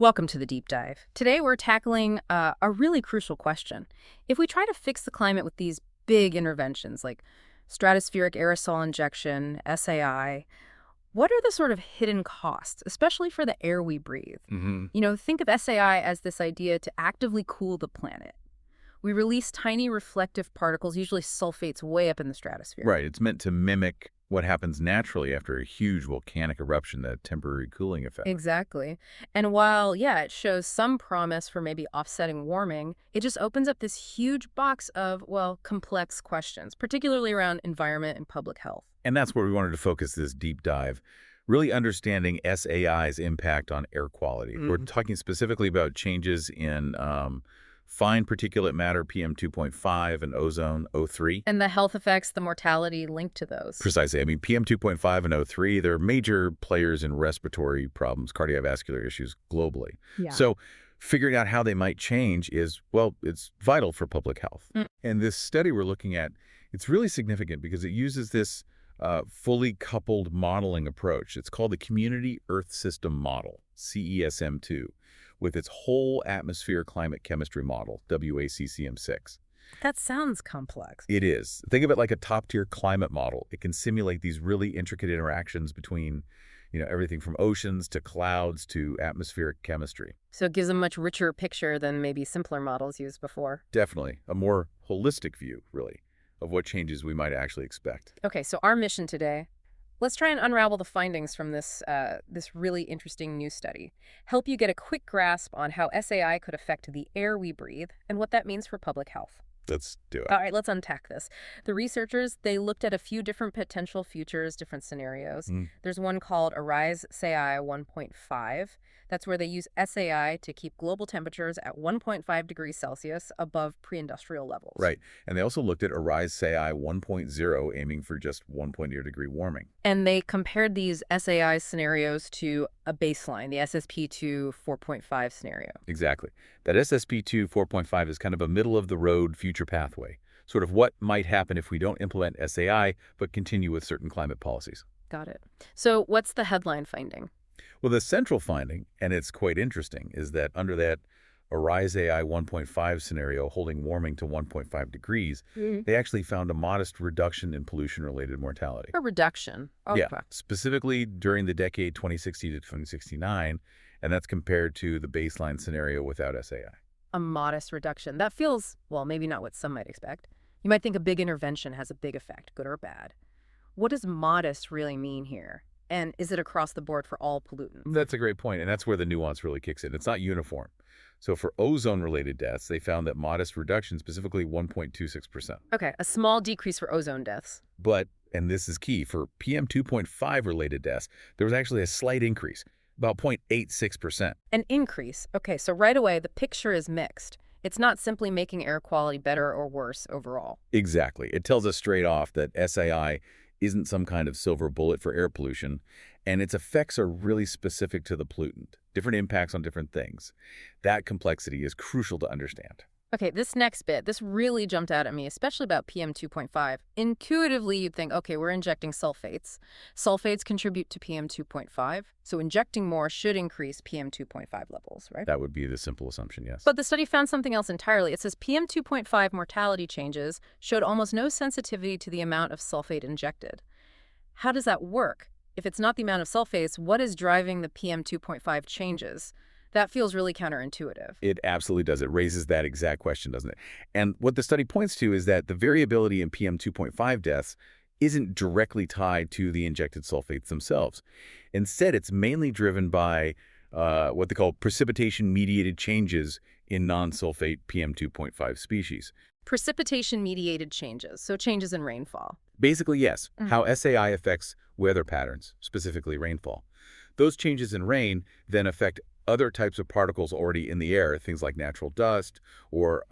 Welcome to the deep dive. Today we're tackling a really crucial question. If we try to fix the climate with these big interventions like stratospheric aerosol injection, SAI, what are the sort of hidden costs, especially for the air we breathe? Think of SAI as this idea to actively cool the planet. We release tiny reflective particles, usually sulfates, way up in the stratosphere. Right. It's meant to mimic what happens naturally after a huge volcanic eruption, that temporary cooling effect. Exactly. And while, yeah, it shows some promise for maybe offsetting warming, it just opens up this huge box of, well, complex questions, particularly around environment and public health. And that's where we wanted to focus this deep dive, really understanding SAI's impact on air quality. We're talking specifically about changes in fine particulate matter, PM 2.5, and ozone, O3. And the health effects, the mortality linked to those. Precisely. I mean, PM 2.5 and O3, they're major players in respiratory problems, cardiovascular issues globally. Yeah. So figuring out how they might change is, well, it's vital for public health. And this study we're looking at, it's really significant because it uses this fully coupled modeling approach. It's called the Community Earth System Model, CESM2, with its whole atmosphere climate chemistry model, WACCM6. That sounds complex. It is. Think of it like a top-tier climate model. It can simulate these really intricate interactions between, everything from oceans to clouds to atmospheric chemistry. So it gives a much richer picture than maybe simpler models used before. Definitely. A more holistic view, really, of what changes we might actually expect. Okay, so our mission today, let's try and unravel the findings from this really interesting new study. Help you get a quick grasp on how SAI could affect the air we breathe and what that means for public health. Let's do it. All right, let's unpack this. The researchers, they looked at a few different potential futures, different scenarios. There's one called Arise SAI 1.5. That's where they use SAI to keep global temperatures at 1.5 degrees Celsius above pre-industrial levels. Right. And they also looked at Arise SAI 1.0, aiming for just 1.0 degree warming. And they compared these SAI scenarios to a baseline, the SSP2 4.5 scenario. Exactly. That SSP2 4.5 is kind of a middle-of-the-road future pathway, sort of what might happen if we don't implement SAI but continue with certain climate policies. Got it. So what's the headline finding? Well, the central finding, and it's quite interesting, is that under that Arise AI 1.5 scenario holding warming to 1.5 degrees, they actually found a modest reduction in pollution-related mortality. A reduction? Okay. Yeah, specifically during the decade 2060 to 2069, and that's compared to the baseline scenario without SAI. A modest reduction. That feels, well, maybe not what some might expect. You might think a big intervention has a big effect, good or bad. What does modest really mean here? And is it across the board for all pollutants? That's a great point, and that's where the nuance really kicks in. It's not uniform. So for ozone-related deaths, they found that modest reduction, specifically 1.26%. Okay, a small decrease for ozone deaths. But, and this is key, for PM 2.5 related deaths, there was actually a slight increase, about 0.86%. An increase. Okay, so right away, the picture is mixed. It's not simply making air quality better or worse overall. Exactly. It tells us straight off that SAI isn't some kind of silver bullet for air pollution, and its effects are really specific to the pollutant, different impacts on different things. That complexity is crucial to understand. Okay, this next bit, this really jumped out at me, especially about PM 2.5. Intuitively, you'd think, okay, we're injecting sulfates. Sulfates contribute to PM 2.5, so injecting more should increase PM 2.5 levels, right? That would be the simple assumption, yes. But the study found something else entirely. It says PM 2.5 mortality changes showed almost no sensitivity to the amount of sulfate injected. How does that work? If it's not the amount of sulfates, what is driving the PM 2.5 changes? That feels really counterintuitive. It absolutely does. It raises that exact question, doesn't it? And what the study points to is that the variability in PM 2.5 deaths isn't directly tied to the injected sulfates themselves. Instead, it's mainly driven by what they call precipitation-mediated changes in non-sulfate PM 2.5 species. Precipitation-mediated changes, so changes in rainfall. Basically, yes, how SAI affects weather patterns, specifically rainfall. Those changes in rain then affect other types of particles already in the air, things like natural dust or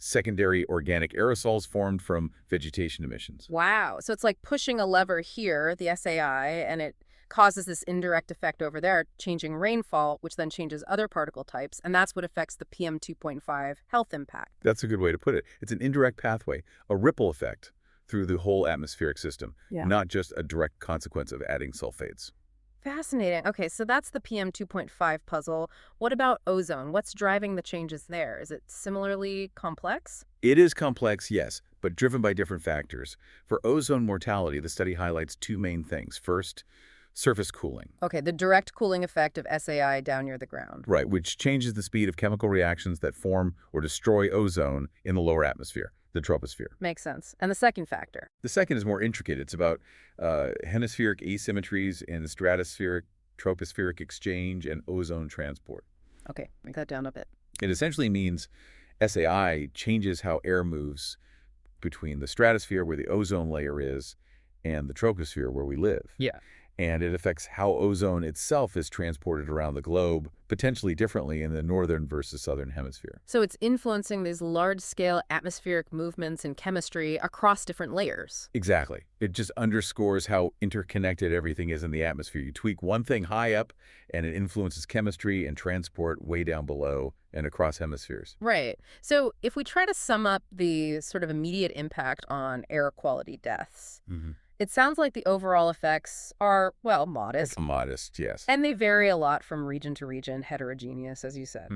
secondary organic aerosols formed from vegetation emissions. Wow. So it's like pushing a lever here, the SAI, and it causes this indirect effect over there, changing rainfall, which then changes other particle types, and that's what affects the PM 2.5 health impact. That's a good way to put it. It's an indirect pathway, a ripple effect through the whole atmospheric system, not just a direct consequence of adding sulfates. Fascinating. Okay, so that's the PM 2.5 puzzle. What about ozone? What's driving the changes there? Is it similarly complex? It is complex, yes, but driven by different factors. For ozone mortality, the study highlights two main things. First, surface cooling. Okay, the direct cooling effect of SAI down near the ground. Right, which changes the speed of chemical reactions that form or destroy ozone in the lower atmosphere, the troposphere. Makes sense. And the second factor? The second is more intricate. It's about hemispheric asymmetries in stratospheric, tropospheric exchange, and ozone transport. Okay, break that down a bit. It essentially means SAI changes how air moves between the stratosphere, where the ozone layer is, and the troposphere, where we live. Yeah. And it affects how ozone itself is transported around the globe, potentially differently in the northern versus southern hemisphere. So it's influencing these large-scale atmospheric movements in chemistry across different layers. Exactly. It just underscores how interconnected everything is in the atmosphere. You tweak one thing high up, and it influences chemistry and transport way down below and across hemispheres. Right. So if we try to sum up the sort of immediate impact on air quality deaths, it sounds like the overall effects are, well, modest. Modest, yes. And they vary a lot from region to region, heterogeneous, as you said.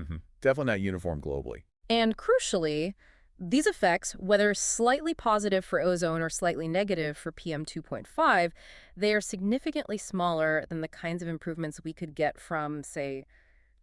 Definitely not uniform globally. And crucially, these effects, whether slightly positive for ozone or slightly negative for PM 2.5, they are significantly smaller than the kinds of improvements we could get from, say,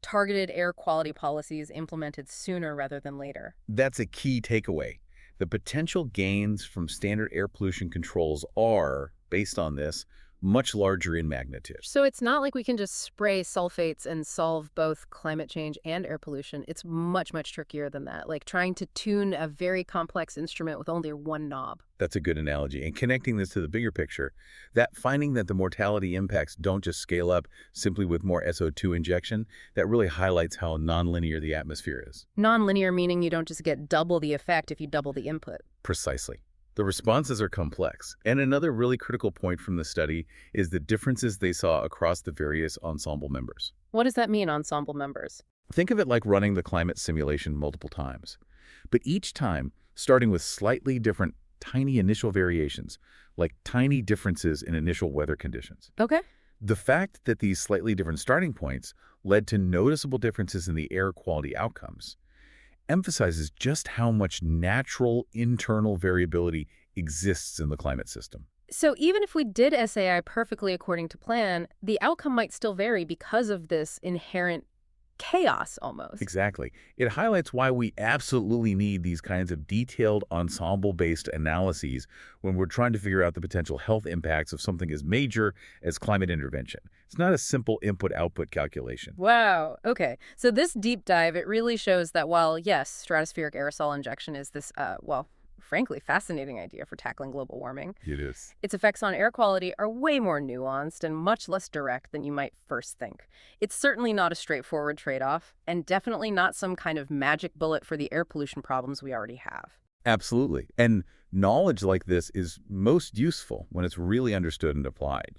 targeted air quality policies implemented sooner rather than later. That's a key takeaway. The potential gains from standard air pollution controls are, based on this, much larger in magnitude. So it's not like we can just spray sulfates and solve both climate change and air pollution. It's much, much trickier than that, like trying to tune a very complex instrument with only one knob. That's a good analogy. And connecting this to the bigger picture, that finding that the mortality impacts don't just scale up simply with more SO2 injection, that really highlights how nonlinear the atmosphere is. Nonlinear meaning you don't just get double the effect if you double the input. Precisely. The responses are complex. And another really critical point from the study is the differences they saw across the various ensemble members. What does that mean, ensemble members? Think of it like running the climate simulation multiple times, but each time starting with slightly different tiny initial variations, like tiny differences in initial weather conditions. Okay. The fact that these slightly different starting points led to noticeable differences in the air quality outcomes emphasizes just how much natural internal variability exists in the climate system. So even if we did SAI perfectly according to plan, the outcome might still vary because of this inherent chaos almost. Exactly. It highlights why we absolutely need these kinds of detailed ensemble-based analyses when we're trying to figure out the potential health impacts of something as major as climate intervention. It's not a simple input-output calculation. Wow. Okay. So this deep dive, it really shows that while, yes, stratospheric aerosol injection is this, well, frankly, fascinating idea for tackling global warming, It is. its effects on air quality are way more nuanced and much less direct than you might first think. It's certainly not a straightforward trade-off, and definitely not some kind of magic bullet for the air pollution problems we already have. Absolutely. And knowledge like this is most useful when it's really understood and applied,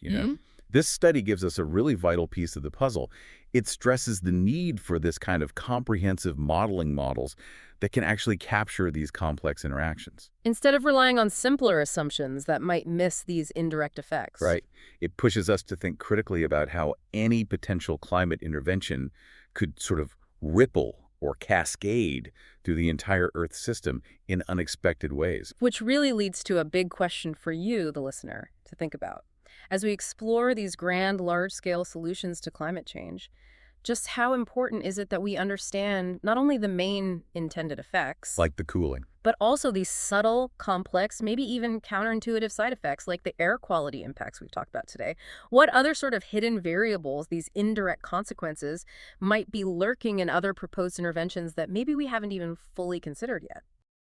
This study gives us a really vital piece of the puzzle. It stresses the need for this kind of comprehensive modeling models that can actually capture these complex interactions. Instead of relying on simpler assumptions that might miss these indirect effects. Right. It pushes us to think critically about how any potential climate intervention could sort of ripple or cascade through the entire Earth system in unexpected ways. Which really leads to a big question for you, the listener, to think about. As we explore these grand, large-scale solutions to climate change, just how important is it that we understand not only the main intended effects, Like the cooling. but also these subtle, complex, maybe even counterintuitive side effects like the air quality impacts we've talked about today? What other sort of hidden variables, these indirect consequences, might be lurking in other proposed interventions that maybe we haven't even fully considered yet?